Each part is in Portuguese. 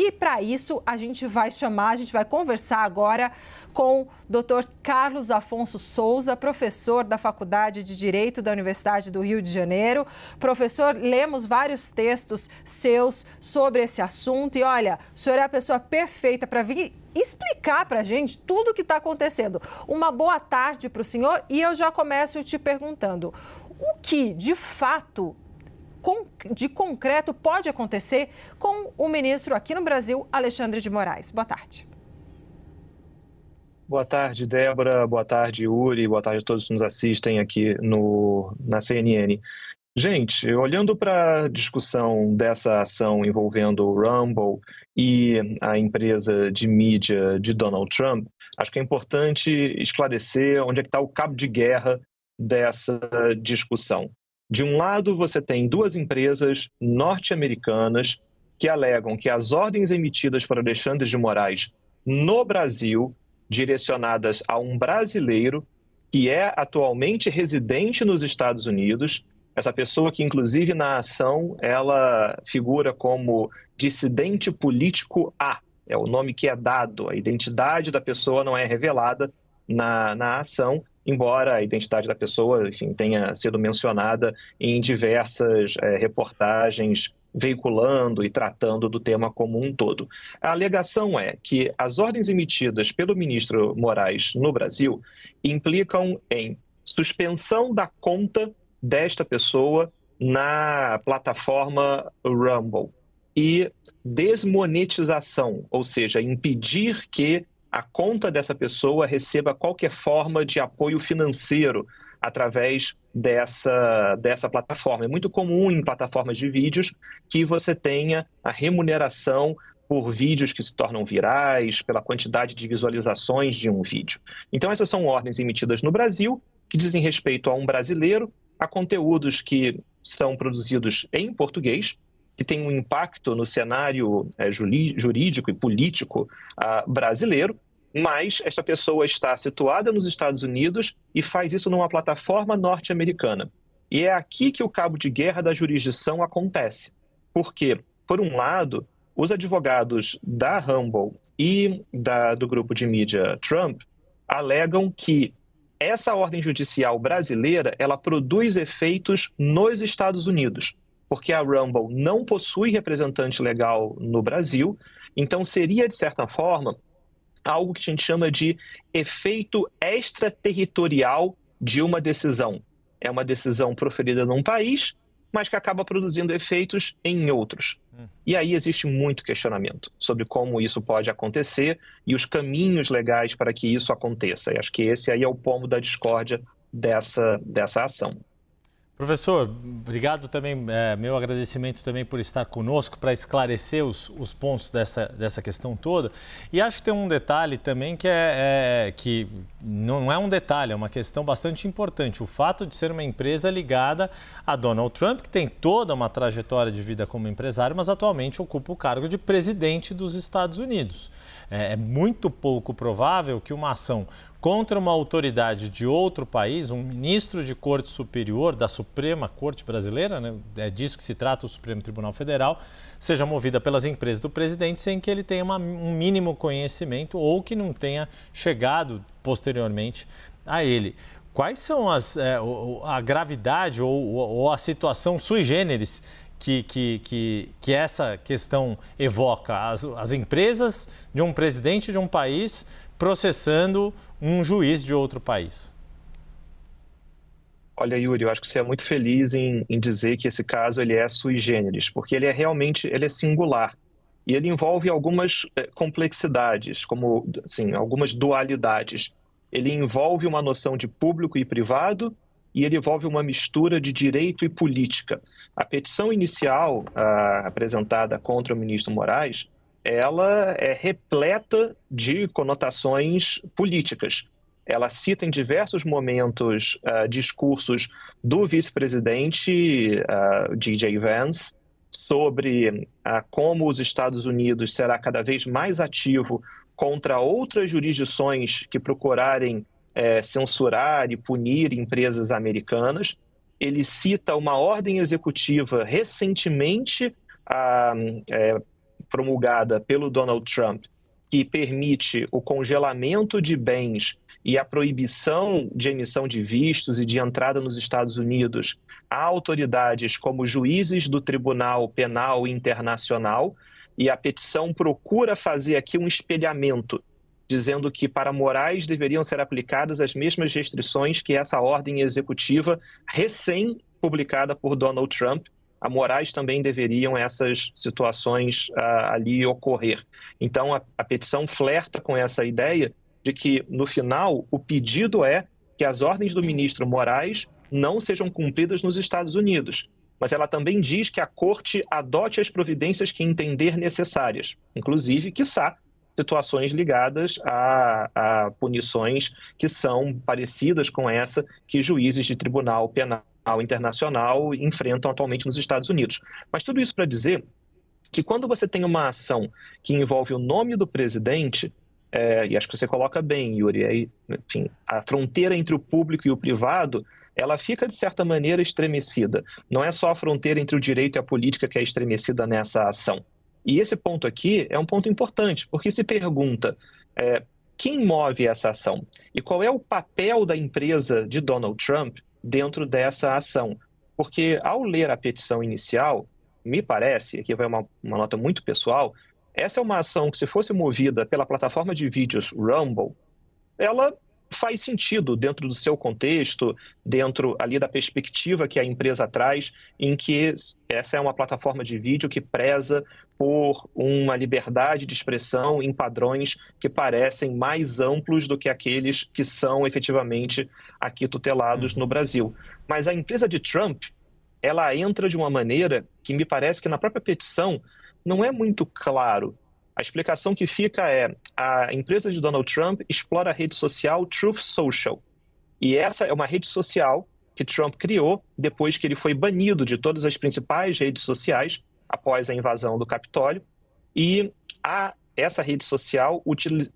E para isso a gente vai conversar agora com o Dr. Carlos Afonso Souza, professor da Faculdade de Direito da Universidade do Rio de Janeiro. Professor, lemos vários textos seus sobre esse assunto e olha, o senhor é a pessoa perfeita para vir explicar para a gente tudo o que está acontecendo. Uma boa tarde para o senhor e eu já começo te perguntando, o que de fato, de concreto, pode acontecer com o ministro aqui no Brasil, Alexandre de Moraes? Boa tarde. Boa tarde, Débora. Boa tarde, Yuri. Boa tarde a todos que nos assistem aqui na CNN. Gente, olhando para a discussão dessa ação envolvendo o Rumble e a empresa de mídia de Donald Trump, acho que é importante esclarecer onde é que está o cabo de guerra dessa discussão. De um lado, você tem duas empresas norte-americanas que alegam que as ordens emitidas por Alexandre de Moraes no Brasil, direcionadas a um brasileiro que é atualmente residente nos Estados Unidos, essa pessoa que, inclusive, na ação, ela figura como dissidente político A, é o nome que é dado, a identidade da pessoa não é revelada na ação, embora a identidade da pessoa, enfim, tenha sido mencionada em diversas reportagens veiculando e tratando do tema como um todo. A alegação é que as ordens emitidas pelo ministro Moraes no Brasil implicam em suspensão da conta desta pessoa na plataforma Rumble e desmonetização, ou seja, impedir que a conta dessa pessoa receba qualquer forma de apoio financeiro através dessa plataforma. É muito comum em plataformas de vídeos que você tenha a remuneração por vídeos que se tornam virais, pela quantidade de visualizações de um vídeo. Então, essas são ordens emitidas no Brasil, que dizem respeito a um brasileiro, a conteúdos que são produzidos em português, que tem um impacto no cenário jurídico e político brasileiro, mas esta pessoa está situada nos Estados Unidos e faz isso numa plataforma norte-americana. E é aqui que o cabo de guerra da jurisdição acontece. Porque, por um lado, os advogados da Rumble e do grupo de mídia Trump alegam que essa ordem judicial brasileira, ela produz efeitos nos Estados Unidos, porque a Rumble não possui representante legal no Brasil, então seria, de certa forma, algo que a gente chama de efeito extraterritorial de uma decisão. É uma decisão proferida num país, mas que acaba produzindo efeitos em outros. E aí existe muito questionamento sobre como isso pode acontecer e os caminhos legais para que isso aconteça. E acho que esse aí é o pomo da discórdia dessa ação. Professor, obrigado também, meu agradecimento também por estar conosco para esclarecer os pontos dessa questão toda. E acho que tem um detalhe também que não é um detalhe, é uma questão bastante importante. O fato de ser uma empresa ligada a Donald Trump, que tem toda uma trajetória de vida como empresário, mas atualmente ocupa o cargo de presidente dos Estados Unidos. É muito pouco provável que uma ação contra uma autoridade de outro país, um ministro de Corte Superior da Suprema Corte Brasileira, né, é disso que se trata o Supremo Tribunal Federal, seja movida pelas empresas do presidente sem que ele tenha um mínimo conhecimento ou que não tenha chegado posteriormente a ele. Quais são a gravidade ou a situação sui generis que essa questão evoca? As empresas de um presidente de um país processando um juiz de outro país. Olha, Yuri, eu acho que você é muito feliz em dizer que esse caso ele é sui generis, porque ele é singular. E ele envolve algumas complexidades, como assim, algumas dualidades. Ele envolve uma noção de público e privado, e ele envolve uma mistura de direito e política. A petição inicial apresentada contra o ministro Moraes, ela é repleta de conotações políticas. Ela cita em diversos momentos discursos do vice-presidente D.J. Vance sobre como os Estados Unidos será cada vez mais ativo contra outras jurisdições que procurarem censurar e punir empresas americanas. Ele cita uma ordem executiva recentemente promulgada pelo Donald Trump, que permite o congelamento de bens e a proibição de emissão de vistos e de entrada nos Estados Unidos a autoridades como juízes do Tribunal Penal Internacional, e a petição procura fazer aqui um espelhamento, dizendo que para Moraes deveriam ser aplicadas as mesmas restrições que essa ordem executiva recém-publicada por Donald Trump. A Moraes também deveriam essas situações ali ocorrer. Então, a petição flerta com essa ideia de que, no final, o pedido é que as ordens do ministro Moraes não sejam cumpridas nos Estados Unidos. Mas ela também diz que a Corte adote as providências que entender necessárias, inclusive, quiçá, situações ligadas a punições que são parecidas com essa que juízes de Tribunal Penal Internacional enfrentam atualmente nos Estados Unidos. Mas tudo isso para dizer que quando você tem uma ação que envolve o nome do presidente, e acho que você coloca bem, Yuri, aí, enfim, a fronteira entre o público e o privado, ela fica, de certa maneira, estremecida. Não é só a fronteira entre o direito e a política que é estremecida nessa ação. E esse ponto aqui é um ponto importante, porque se pergunta quem move essa ação e qual é o papel da empresa de Donald Trump dentro dessa ação. Porque ao ler a petição inicial, me parece, aqui vai uma nota muito pessoal, essa é uma ação que, se fosse movida pela plataforma de vídeos Rumble, ela faz sentido dentro do seu contexto, dentro ali da perspectiva que a empresa traz, em que essa é uma plataforma de vídeo que preza por uma liberdade de expressão em padrões que parecem mais amplos do que aqueles que são efetivamente aqui tutelados no Brasil. Mas a empresa de Trump, ela entra de uma maneira que me parece que na própria petição não é muito claro. A explicação que fica é: a empresa de Donald Trump explora a rede social Truth Social. E essa é uma rede social que Trump criou depois que ele foi banido de todas as principais redes sociais após a invasão do Capitólio. E essa rede social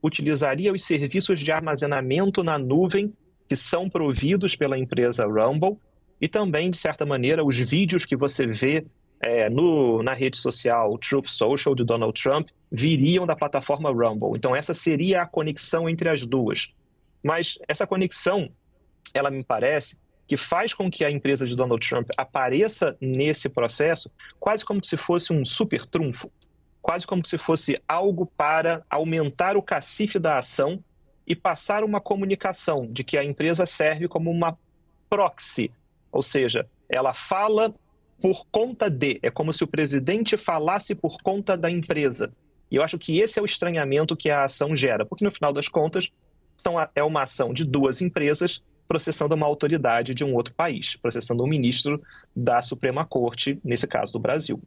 utilizaria os serviços de armazenamento na nuvem que são providos pela empresa Rumble e também, de certa maneira, os vídeos que você vê na rede social Truth Social de Donald Trump viriam da plataforma Rumble. Então essa seria a conexão entre as duas. Mas essa conexão, ela me parece que faz com que a empresa de Donald Trump apareça nesse processo quase como se fosse um super trunfo, quase como se fosse algo para aumentar o cacife da ação e passar uma comunicação de que a empresa serve como uma proxy, ou seja, ela fala por conta de, é como se o presidente falasse por conta da empresa. E eu acho que esse é o estranhamento que a ação gera, porque no final das contas é uma ação de duas empresas processando uma autoridade de um outro país, processando um ministro da Suprema Corte, nesse caso do Brasil.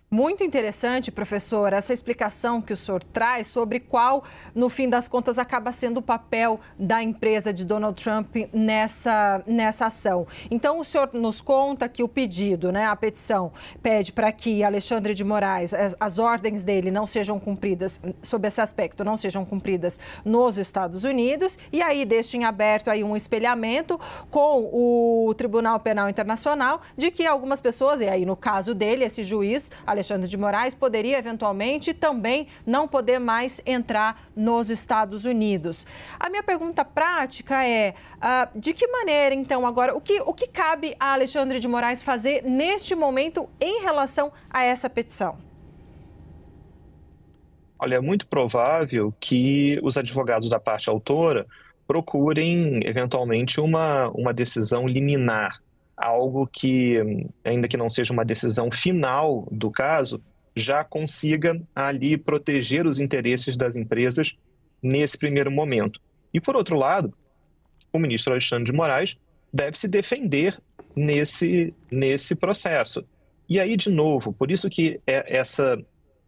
Muito interessante, professor, essa explicação que o senhor traz sobre qual, no fim das contas, acaba sendo o papel da empresa de Donald Trump nessa ação. Então, o senhor nos conta que o pedido, a petição, pede para que Alexandre de Moraes, as ordens dele não sejam cumpridas, sob esse aspecto, não sejam cumpridas nos Estados Unidos, e aí deixa em aberto aí um espelhamento com o Tribunal Penal Internacional de que algumas pessoas, e aí no caso dele, esse juiz, Alexandre de Moraes, poderia eventualmente também não poder mais entrar nos Estados Unidos. A minha pergunta prática é, de que maneira, então, agora, o que cabe a Alexandre de Moraes fazer neste momento em relação a essa petição? Olha, é muito provável que os advogados da parte autora procurem, eventualmente, uma decisão liminar, algo que, ainda que não seja uma decisão final do caso, já consiga ali proteger os interesses das empresas nesse primeiro momento. E, por outro lado, o ministro Alexandre de Moraes deve se defender nesse processo. E aí, de novo, por isso que essa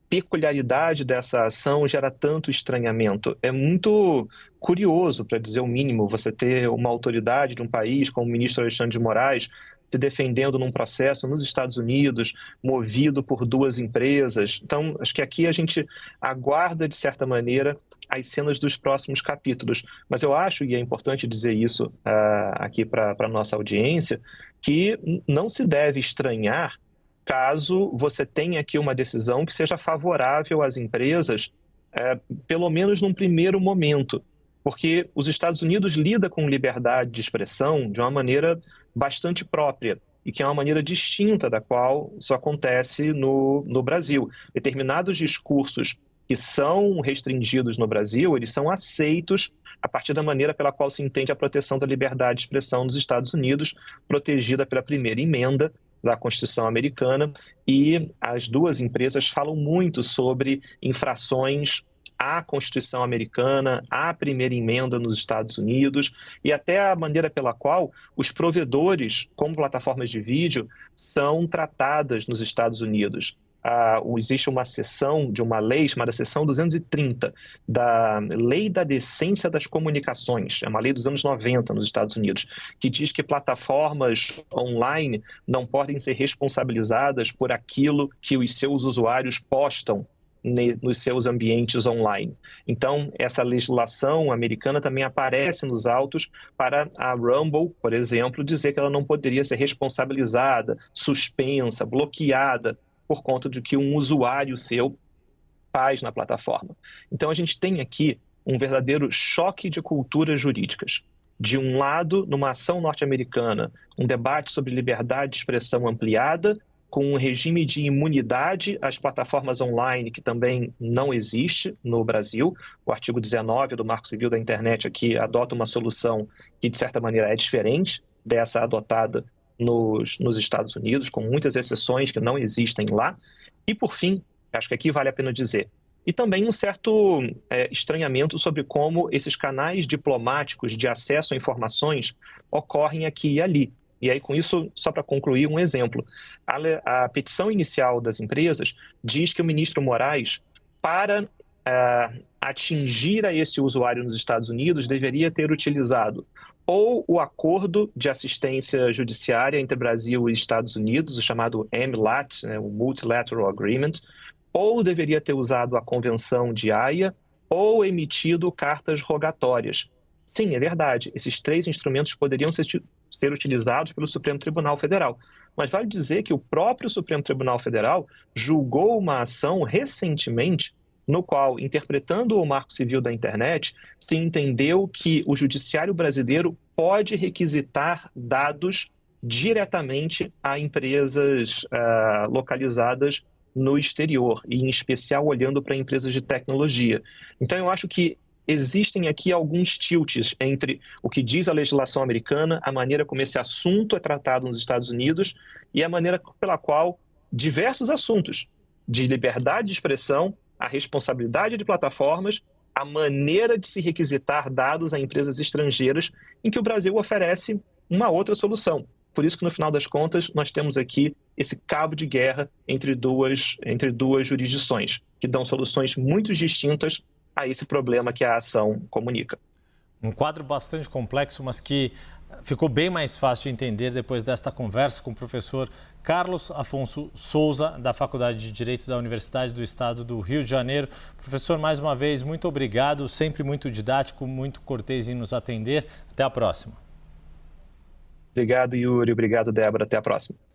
peculiaridade dessa ação gera tanto estranhamento. É muito curioso, para dizer o mínimo, você ter uma autoridade de um país como o ministro Alexandre de Moraes se defendendo num processo nos Estados Unidos, movido por duas empresas. Então, acho que aqui a gente aguarda, de certa maneira, as cenas dos próximos capítulos. Mas eu acho, e é importante dizer isso aqui para a nossa audiência, que não se deve estranhar caso você tenha aqui uma decisão que seja favorável às empresas, pelo menos num primeiro momento, porque os Estados Unidos lidam com liberdade de expressão de uma maneira bastante própria e que é uma maneira distinta da qual isso acontece no Brasil. Determinados discursos que são restringidos no Brasil, eles são aceitos a partir da maneira pela qual se entende a proteção da liberdade de expressão nos Estados Unidos, protegida pela primeira emenda da Constituição americana, e as duas empresas falam muito sobre infrações à Constituição americana, à primeira emenda nos Estados Unidos e até a maneira pela qual os provedores, como plataformas de vídeo, são tratadas nos Estados Unidos. Existe uma seção de uma lei chamada Seção 230 da Lei da Decência das Comunicações, é uma lei dos anos 90 nos Estados Unidos, que diz que plataformas online não podem ser responsabilizadas por aquilo que os seus usuários postam nos seus ambientes online. Então, essa legislação americana também aparece nos autos para a Rumble, por exemplo, dizer que ela não poderia ser responsabilizada, suspensa, bloqueada por conta de que um usuário seu faz na plataforma. Então, a gente tem aqui um verdadeiro choque de culturas jurídicas. De um lado, numa ação norte-americana, um debate sobre liberdade de expressão ampliada, com um regime de imunidade às plataformas online que também não existe no Brasil. O artigo 19 do Marco Civil da Internet aqui adota uma solução que, de certa maneira, é diferente dessa adotada nos Estados Unidos, com muitas exceções que não existem lá. E, por fim, acho que aqui vale a pena dizer, e também um certo estranhamento sobre como esses canais diplomáticos de acesso a informações ocorrem aqui e ali. E aí, com isso, só para concluir, um exemplo. A petição inicial das empresas diz que o ministro Moraes, para atingir a esse usuário nos Estados Unidos, deveria ter utilizado ou o acordo de assistência judiciária entre Brasil e Estados Unidos, o chamado MLAT, o Multilateral Agreement, ou deveria ter usado a Convenção de Haia, ou emitido cartas rogatórias. Sim, é verdade, esses três instrumentos poderiam ser utilizados pelo Supremo Tribunal Federal. Mas vale dizer que o próprio Supremo Tribunal Federal julgou uma ação recentemente no qual, interpretando o Marco Civil da Internet, se entendeu que o judiciário brasileiro pode requisitar dados diretamente a empresas localizadas no exterior, e em especial olhando para empresas de tecnologia. Então, eu acho que existem aqui alguns tilts entre o que diz a legislação americana, a maneira como esse assunto é tratado nos Estados Unidos e a maneira pela qual diversos assuntos de liberdade de expressão, a responsabilidade de plataformas, a maneira de se requisitar dados a empresas estrangeiras, em que o Brasil oferece uma outra solução. Por isso que, no final das contas, nós temos aqui esse cabo de guerra entre duas jurisdições, que dão soluções muito distintas a esse problema que a ação comunica. Um quadro bastante complexo, mas que ficou bem mais fácil de entender depois desta conversa com o professor Carlos Afonso Souza, da Faculdade de Direito da Universidade do Estado do Rio de Janeiro. Professor, mais uma vez, muito obrigado, sempre muito didático, muito cortês em nos atender. Até a próxima. Obrigado, Yuri. Obrigado, Débora. Até a próxima.